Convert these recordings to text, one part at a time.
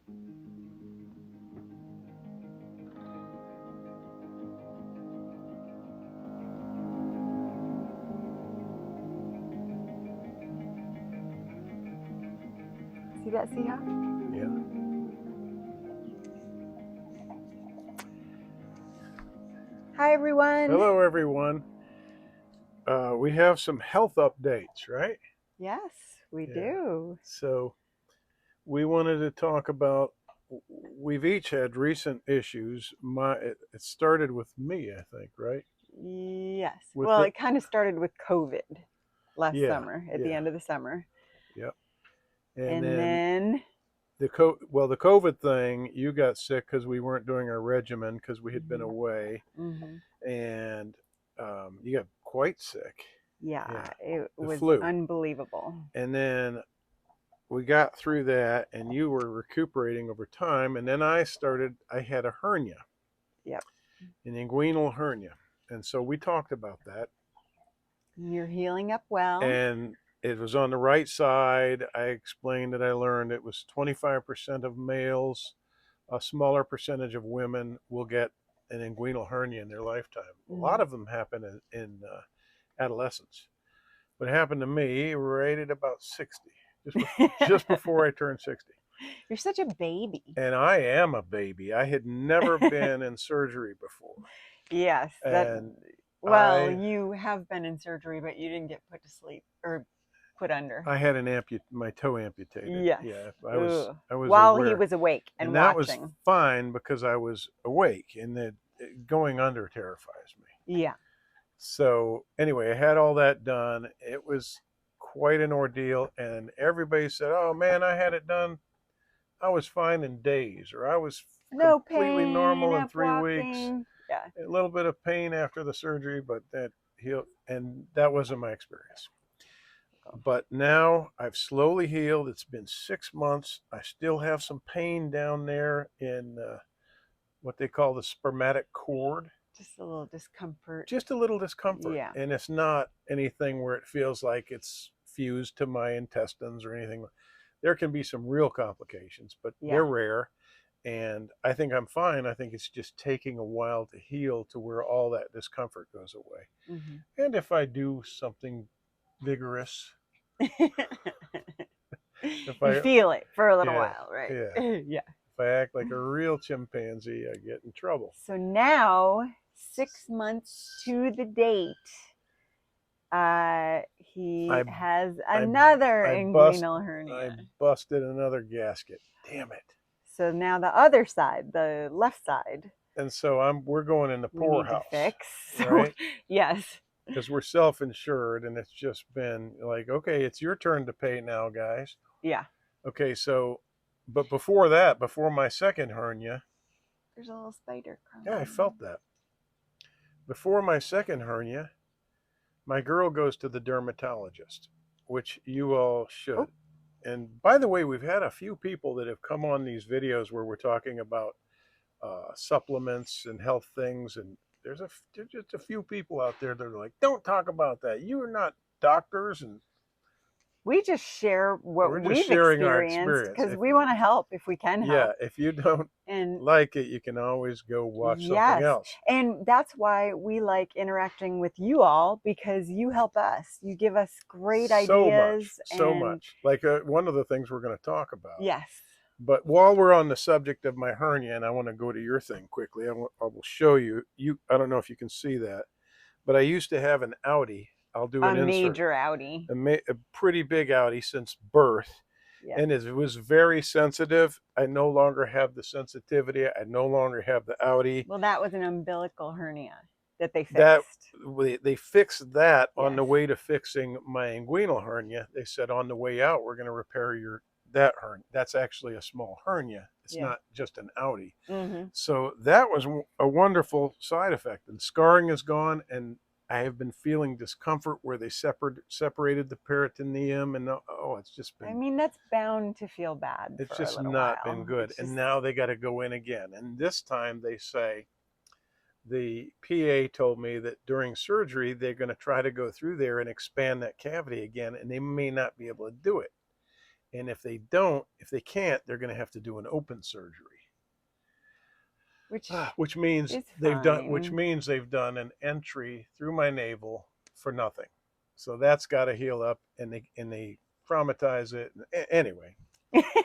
See that, see how? Yeah. Hi, everyone. Hello, everyone. We have some health updates, right? Yes, we Yeah. do. So we wanted to talk about. We've each had recent issues. It started with me, I think, right? Yes. With Well, it. it kind of started with COVID last Yeah. summer, at the Yeah. end of the summer. Yep. And And then then, the COVID thing, you got sick because we weren't doing our regimen because we had been away, mhm. and you got quite sick. Yeah, Yeah. it The was flu. unbelievable. And then we got through that, and you were recuperating over time. And then I had a hernia, Yep. an inguinal hernia. And so we talked about that. You're healing up well. And it was on the right side. I explained that I learned it was 25% of males, a smaller percentage of women will get an inguinal hernia in their lifetime. A lot of them happen in adolescence. What happened to me right at about 60, just before I turned 60. You're such a baby. And I am a baby. I had never been in surgery before. Yes. And You have been in surgery, but you didn't get put to sleep or put under. I had my toe amputated. Yes. Yeah. I was while aware. he was awake and that watching. was fine because I was awake, and that going under terrifies me. Yeah. So anyway, I had all that done. It was quite an ordeal, and everybody said, "Oh man, I had it done. I was fine in days, or I was No completely pain normal in up 3 weeks. walking. Yeah. A little bit of pain after the surgery, but that healed, and that wasn't my experience. But now I've slowly healed. It's been 6 months. I still have some pain down there in what they call the spermatic cord. Just a little discomfort. Just a little discomfort. Yeah. And it's not anything where it feels like it's fused to my intestines or anything. There can be some real complications, but they're rare. And I think I'm fine. I think it's just taking a while to heal to where all that discomfort goes away. Mm-hmm. And if I do something vigorous, you feel it for a little while, right? Yeah. Yeah. If I act like a real chimpanzee, I get in trouble. So now, 6 months to the date, he has another inguinal hernia. I busted another gasket. Damn it. So now the other side, the left side. And so we're going in the poorhouse. We need to fix. Right? Yes. Because we're self-insured, and it's just been like, okay, it's your turn to pay now, guys. Yeah. Okay, so, but before that, before my second hernia. There's a little spider crawling. Yeah, I felt that. Before my second hernia, my girl goes to the dermatologist, which you all should. Oh. And by the way, we've had a few people that have come on these videos where we're talking about supplements and health things, and there's just a few people out there that are like, don't talk about that. You are not doctors, and we just share what we've experienced because we want to help if we can help. Yeah, if you don't like it, you can always go watch something else. And that's why we like interacting with you all, because you help us. You give us great ideas. So much. Like one of the things we're going to talk about. Yes. But while we're on the subject of my hernia, and I want to go to your thing quickly, I will show you. I don't know if you can see that, but I used to have an Audi. I'll do an insert. Major Audi. A pretty big Audi since birth. Yeah. And it was very sensitive. I no longer have the sensitivity. I no longer have the Audi. Well, that was an umbilical hernia that they fixed. They fixed that on the way to fixing my inguinal hernia. They said on the way out, we're going to repair that hernia. That's actually a small hernia. It's not just an Audi. Mm-hmm. So that was a wonderful side effect. And scarring is gone, and I have been feeling discomfort where they separated the peritoneum, and it's just been. I mean, that's bound to feel bad. It's just not been good, and now they got to go in again. And this time they say, the PA told me that during surgery they're going to try to go through there and expand that cavity again, and they may not be able to do it. And if they can't, they're going to have to do an open surgery, which means is which fine. means they've done an entry through my navel for nothing. So that's got to heal up, and they traumatize it. Anyway,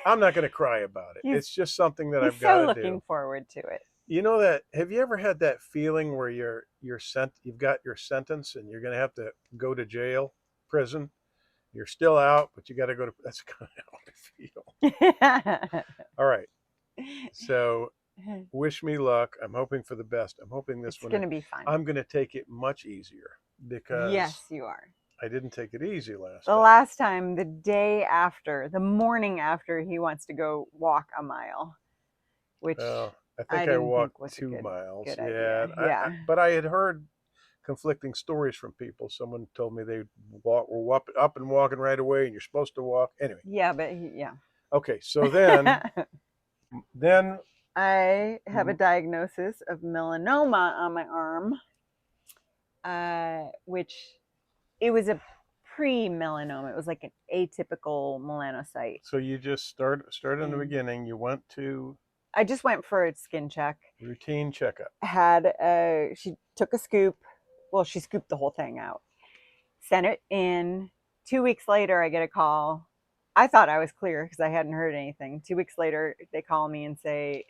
I'm not going to cry about it. It's just something that He's I've got so to looking do. forward to it. You know that? Have you ever had that feeling where you've got your sentence and you're going to have to go to jail, prison? You're still out, but you got to go to. That's kind of how I feel. All right. So, wish me luck. I'm hoping for the best. I'm hoping this It's one. going to be fun. I'm going to take it much easier because yes, you are. I didn't take it easy last The time. last time, the day after, the morning after, he wants to go walk a mile, which I I think I didn't walked think was 2 a miles. good Yeah, idea. but I had heard conflicting stories from people. Someone told me they were up and walking right away, and you're supposed to walk anyway. Yeah, but yeah. Okay, so then I have a diagnosis of melanoma on my arm, which it was a pre-melanoma. It was like an atypical melanocyte. So you just start in the beginning. You went to. I just went for a skin check. Routine checkup. She took a scoop. Well, she scooped the whole thing out. Sent it in. 2 weeks later, I get a call. I thought I was clear because I hadn't heard anything. 2 weeks later, they call me and say,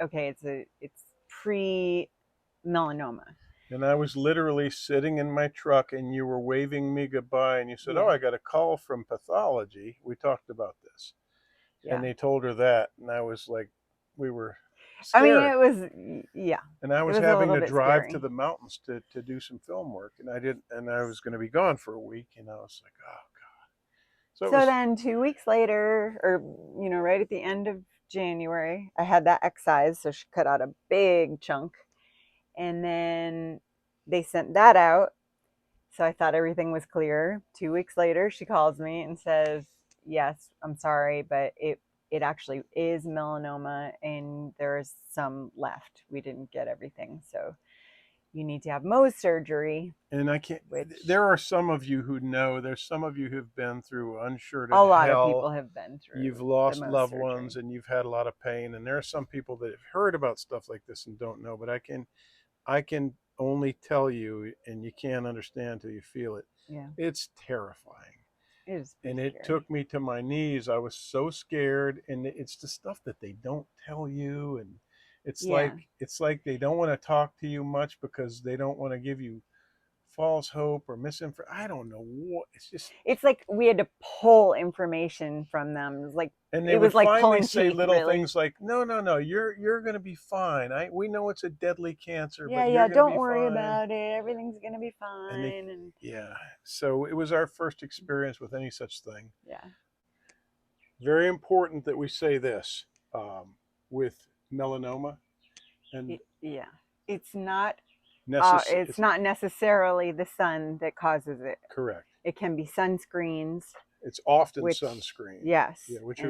"Okay, it's pre-melanoma." And I was literally sitting in my truck, and you were waving me goodbye, and you said, "Oh, I got a call from pathology. We talked about this." Yeah. And they told her that, and I was like, we were scared. I mean, it was, yeah. And I was having to drive to the mountains to do some film work, and I was going to be gone for a week, and I was like, oh God. So then 2 weeks later, or, right at the end of January, I had that excised. So she cut out a big chunk, and then they sent that out. So I thought everything was clear. 2 weeks later, she calls me and says, "Yes, I'm sorry, but it actually is melanoma, and there's some left. We didn't get everything. So you need to have Mohs surgery." And I can't. There are some of you who know. There's some of you who've been through uncharted hell. A lot of people have been through. You've lost loved ones, and you've had a lot of pain. And there are some people that have heard about stuff like this and don't know. But I can only tell you, and you can't understand till you feel it. Yeah, it's terrifying. It is. And it took me to my knees. I was so scared, and it's the stuff that they don't tell you, and it's like they don't want to talk to you much because they don't want to give you false hope or misinformation. I don't know what. It's like we had to pull information from them. And they it was would like finally say teeth, little things like, "No, you're going to be fine. We know it's a deadly cancer, but you're don't worry about it. Everything's going to be fine." Yeah. So it was our first experience with any such thing. Yeah. Very important that we say this with melanoma, and it's not. It's not necessarily the sun that causes it. Correct. It can be sunscreens. It's often sunscreen. Yes. Yeah, which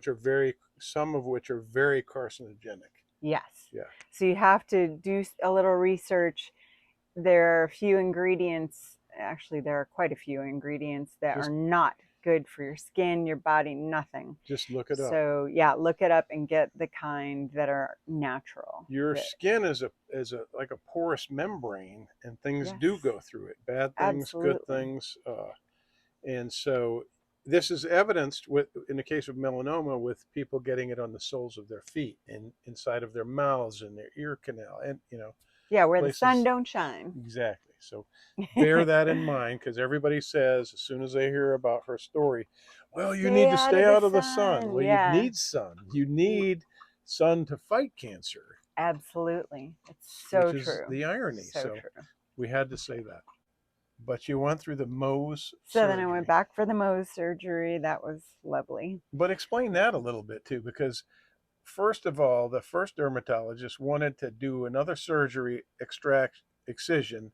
are very, some of which are very carcinogenic. Yes. Yeah. So you have to do a little research. There are a few ingredients. Actually, there are quite a few ingredients that are not good for your skin, your body, nothing. Just look it up. So yeah, look it up and get the kind that are natural. Your skin is like a porous membrane, and things do go through it. Bad things, good things, and so this is evidenced in the case of melanoma with people getting it on the soles of their feet and inside of their mouths and their ear canal, and where the sun don't shine. Exactly. So bear that in mind, because everybody says as soon as they hear about her story, well, you need to stay out of the sun. Well, you need sun. You need sun to fight cancer. Absolutely. It's so true. Which is the irony. So true. We had to say that. But you went through the Mohs surgery. Then I went back for the Mohs surgery. That was lovely. But explain that a little bit too, because first of all, the first dermatologist wanted to do another surgery, excision,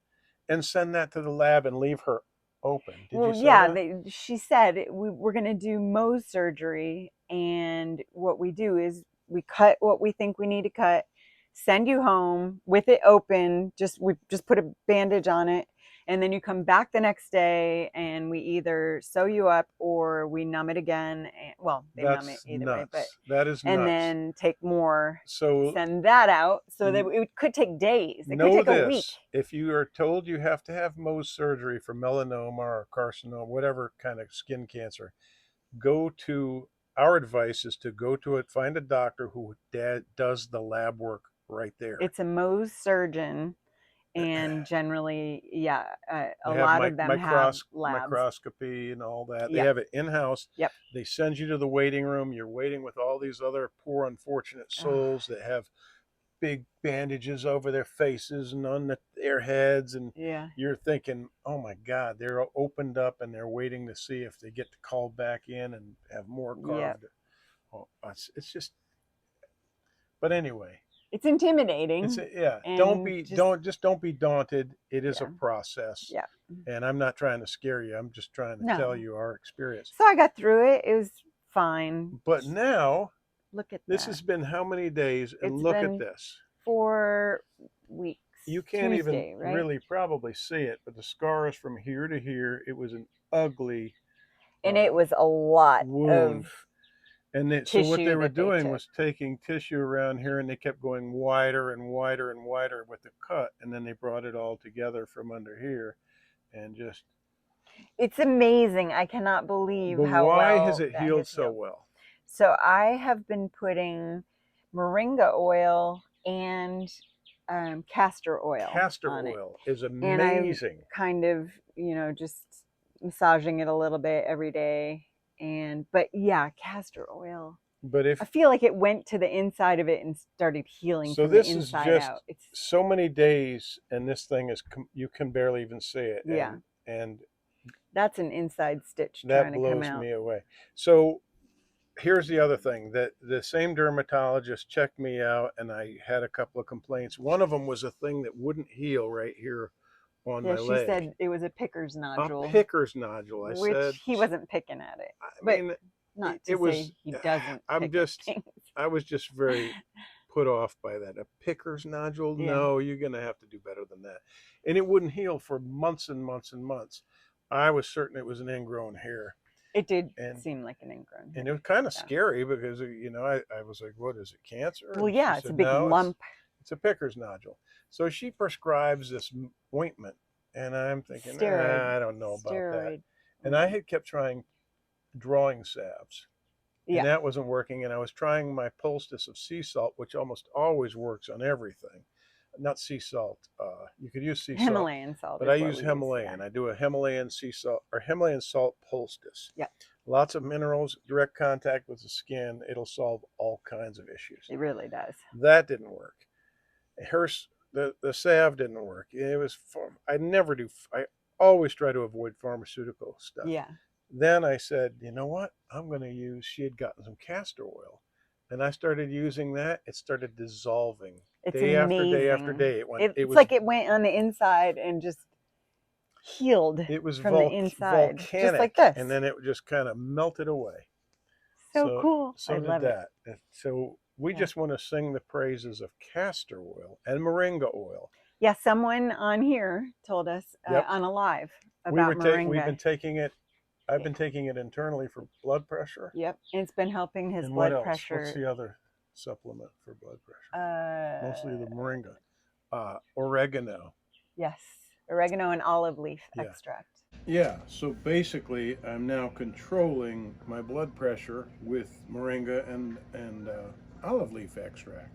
and send that to the lab and leave her open. Did you say that? She said we're going to do Mohs surgery, and what we do is we cut what we think we need to cut, send you home with it open. We just put a bandage on it, And then you come back the next day and we either sew you up or we numb it again. And, well, they numb it That's either way, but, nuts. That is and nuts. then take more, So send that out so that it could take days. It could know take a week. this: if you are told you have to have Mohs surgery for melanoma or carcinoma, whatever kind of skin cancer, go to, our advice is to go to it, find a doctor who does the lab work right there. It's a Mohs surgeon. And generally, yeah, They a have lot of them have labs. microscopy and all that. They Yep. have it in-house. Yep. They send you to the waiting room. You're waiting with all these other poor, unfortunate souls that have big bandages over their faces and on their heads. And yeah, you're thinking, oh my God, they're opened up and they're waiting to see if they get called back in and have more carved. yep. Oh, it's just, but anyway. It's intimidating. Yeah. Don't be daunted. It is a process. Yeah. And I'm not trying to scare you. I'm just trying to tell you our experience. So I got through it. It was fine. But now, look at this that. has been how many days? And It's look been at this. 4 weeks. You can't Tuesday, even right? really probably see it, but the scars from here to here, it was an ugly and it was a lot wound. of And so what they were doing was taking tissue around here, and they kept going wider and wider and wider with the cut, and then they brought it all together from under here, and just. It's amazing. I cannot believe But how why well has it healed so well? So I have been putting moringa oil and castor oil. Castor oil is amazing. And I'm kind of, just massaging it a little bit every day. But yeah, castor oil. But I feel like it went to the inside of it and started healing from the inside out. It's so many days, and this thing is, you can barely even see it. Yeah. And that's an inside stitch that trying to come out. blows me away. So here's the other thing, that the same dermatologist checked me out, and I had a couple of complaints. One of them was a thing that wouldn't heal right here on my leg. She said it was a picker's nodule. A picker's nodule. I which said he wasn't picking at it. I mean, not to say he doesn't. I was just very put off by that. A picker's nodule? Yeah. No, you're gonna have to do better than that. And it wouldn't heal for months and months and months. I was certain it was an ingrown hair. It did seem like an ingrown hair. And it was kind of scary because, I was like, what is it, cancer? Well, yeah, it's a big lump. It's a picker's nodule. So she prescribes this ointment, and I'm thinking, I don't know about that. And I had kept trying drawing salves. And that wasn't working. And I was trying my poultice of sea salt, which almost always works on everything. Not sea salt. You could use sea salt. Himalayan salt. But I use Himalayan. I do a Himalayan sea salt or Himalayan salt poultice. Yeah. Lots of minerals, direct contact with the skin. It'll solve all kinds of issues. It really does. That didn't work. The salve didn't work. It was, I always try to avoid pharmaceutical stuff. Yeah. Then I said, you know what? I'm going to use, she had gotten some castor oil. And I started using that. It started dissolving day after day after day. It's like it went on the inside and just healed. It was from the inside, volcanic, just like this. And then it just kind of melted away. So cool. So I love that. So we just want to sing the praises of castor oil and moringa oil. Yeah, someone on here told us on a live about moringa. We've been taking it. I've been taking it internally for blood pressure. Yep, and it's been helping his and blood what else? pressure. What's the other supplement for blood pressure? Mostly the moringa. Oregano. Yes, oregano and olive leaf extract. Yeah, so basically I'm now controlling my blood pressure with moringa and olive leaf extract.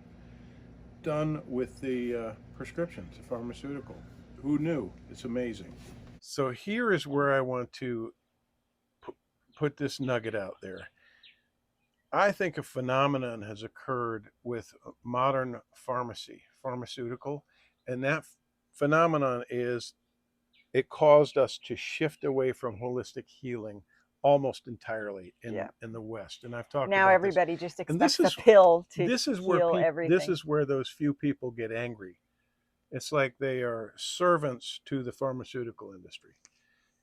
Done with the prescription. It's a pharmaceutical. Who knew? It's amazing. So here is where I want to put this nugget out there. I think a phenomenon has occurred with modern pharmaceutical, and that phenomenon is it caused us to shift away from holistic healing almost entirely in the West. And I've talked now about everybody this. just expects a pill to heal everything. This is where those few people get angry. It's like they are servants to the pharmaceutical industry.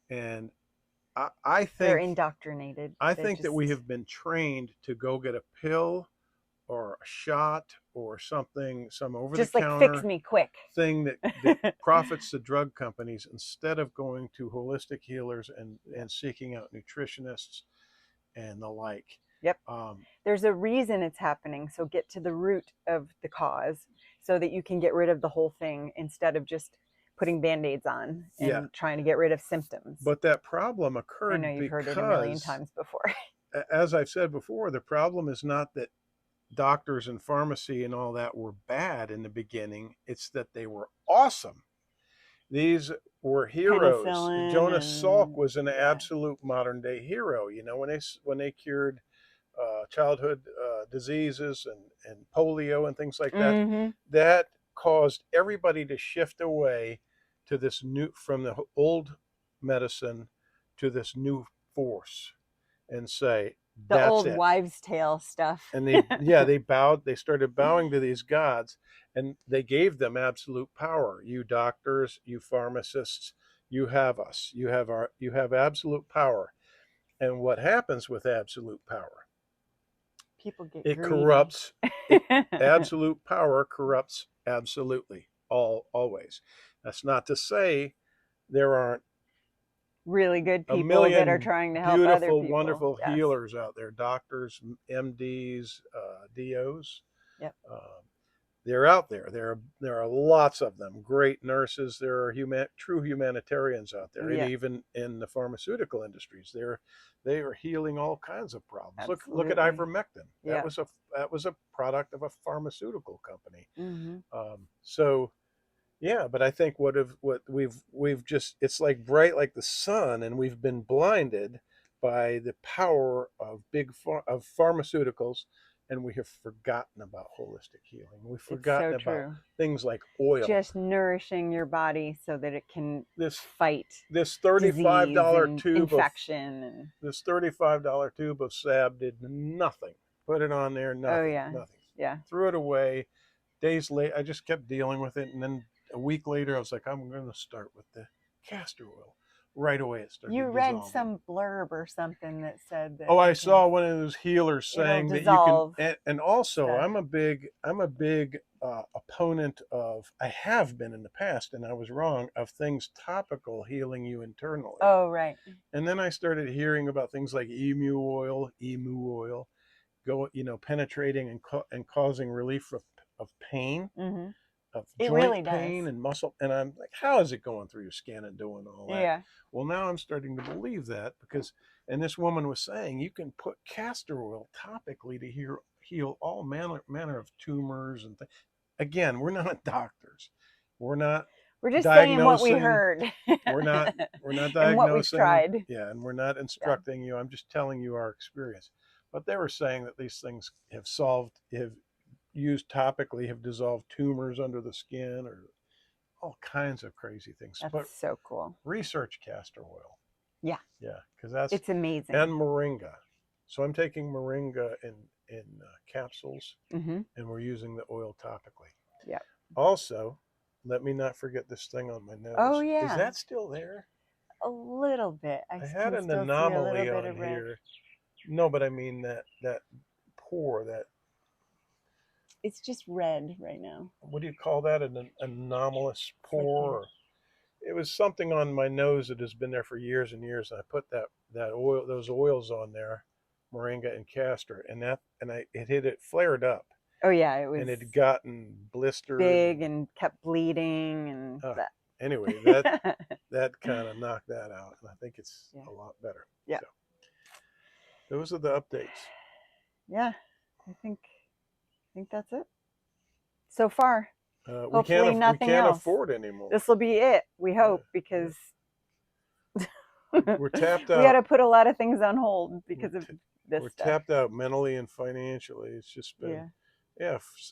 And I think they're indoctrinated. I think that we have been trained to go get a pill or a shot or something, some over the Just like fix counter me quick. thing that profits the drug companies, instead of going to holistic healers and seeking out nutritionists and the like. Yep. There's a reason it's happening. So get to the root of the cause so that you can get rid of the whole thing instead of just putting Band-Aids on and trying to get rid of symptoms. But that problem I occurred know you've because, heard it a million times before. as I've said before, the problem is not that doctors and pharmacy and all that were bad in the beginning. It's that they were awesome. These were heroes. Penicillin Jonas Salk and was an absolute modern day hero. You know, when they cured childhood diseases and polio and things like that, that caused everybody to shift away to this new, from the old medicine to this new force, and say, the that's old it. wives' tale stuff. And they started bowing to these gods, and they gave them absolute power. You doctors, you pharmacists, you have us. You have absolute power. And what happens with absolute power? People get It greedy. corrupts. Absolute power corrupts absolutely, always. That's not to say there aren't really good a people that are million trying to help other beautiful, people. wonderful Yes. healers out there, doctors, MDs, DOs. Yep. They're out there. There are lots of them. Great nurses. There are true humanitarians out there, and even in the pharmaceutical industries, they are healing all kinds of problems. Absolutely. Look at ivermectin. Yeah. That was a product of a pharmaceutical company. Mm-hmm. So yeah, but I think what we've just, it's like bright like the sun, and we've been blinded by the power of of pharmaceuticals, and we have forgotten about holistic healing. We've forgotten about things like oil. Just nourishing your body so that it can fight this $35 tube infection and this $35 tube of salve did nothing. Put it on there, nothing. Oh yeah. Nothing. Yeah. Threw it away. Days late, I just kept dealing with it, and then a week later, I was like, I'm going to start with the castor oil. Right away, it started. You read some blurb or something that said that. Oh, I saw one of those healers saying that you can, and also stuff. I'm a big opponent of. I have been in the past, and I was wrong, of things topical healing you internally. Oh, right. And then I started hearing about things like emu oil, penetrating and causing relief of pain. Mm-hmm. Of joint pain and muscle, and I'm like, how is it going through your skin and doing all that? Yeah. Well, now I'm starting to believe that, because, and this woman was saying, you can put castor oil topically to heal all manner of tumors and things. Again, we're not doctors. We're just saying what we heard. we're not diagnosing and what we've tried. Yeah, and we're not instructing you. I'm just telling you our experience. But they were saying that these things have used topically, have dissolved tumors under the skin, or all kinds of crazy things. That's so cool. Research castor oil. Yeah. Yeah, because it's amazing. And moringa. So I'm taking moringa in capsules, and we're using the oil topically. Yeah. Also, let me not forget this thing on my nose. Oh yeah. Is that still there? A little bit. I had an anomaly on here. No, but I mean that pore, that. It's just red right now. What do you call that? An anomalous pore? It was something on my nose that has been there for years and years. And I put those oils on there, moringa and castor, it flared up. Oh yeah, it was. And it had gotten blistered, big, and kept bleeding, and that. Anyway, that kind of knocked that out, and I think it's a lot better. Yeah. So, those are the updates. Yeah, I think that's it so far. Hopefully nothing else. We can't afford anymore. This will be it, we hope, because we're tapped out. We got to put a lot of things on hold because of this. We're tapped out mentally and financially. It's just been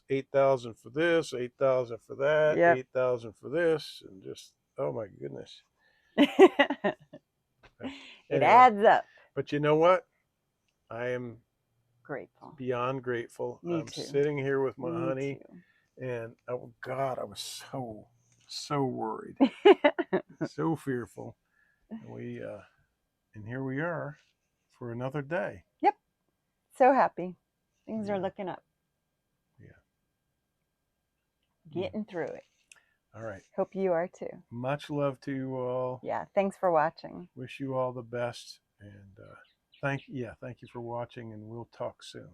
8,000 for this, 8,000 for that, 8,000 for this, and just, oh my goodness. It adds up. But you know what? I am grateful. Beyond grateful. Me I'm too. Sitting here with my honey, too. And oh God, I was so worried, so fearful. And here we are for another day. Yep. So happy. Things are looking up. Yeah. Getting through it. All right. Hope you are too. Much love to you all. Yeah. Thanks for watching. Wish you all the best. And thank you for watching, and we'll talk soon.